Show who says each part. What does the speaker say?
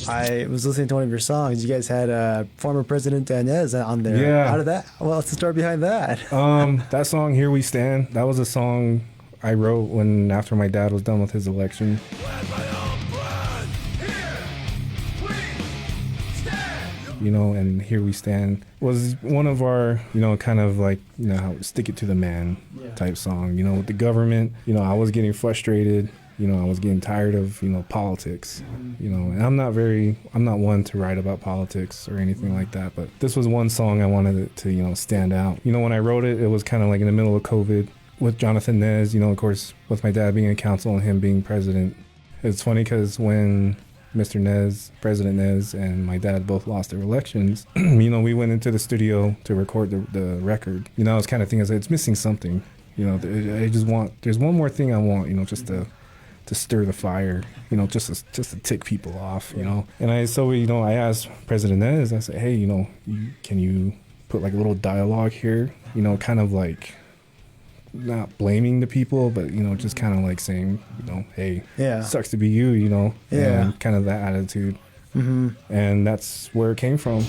Speaker 1: I was listening to one of your songs. You guys had former President Inez on there.
Speaker 2: Yeah.
Speaker 1: How did that? What's the story behind that?
Speaker 2: That song, Here We Stand, that was a song I wrote after my dad was done with his election. And Here We Stand was one of our, kind of like, how stick it to the man type song. With the government, I was getting frustrated. I was getting tired of, politics, and I'm not one to write about politics or anything like that. But this was one song I wanted it to, stand out. When I wrote it, it was kind of like in the middle of COVID with Jonathan Nez, of course, with my dad being in council and him being president. It's funny because when Mr. Nez, President Nez, and my dad both lost their elections, we went into the studio to record the record. I was kind of thinking, it's missing something. There's one more thing I want, just to stir the fire, just to tick people off, And I asked President Nez, I said, hey, can you put like a little dialogue here, kind of like not blaming the people, but just kind of like saying, hey, sucks to be you, and kind of that attitude. And that's where it came from.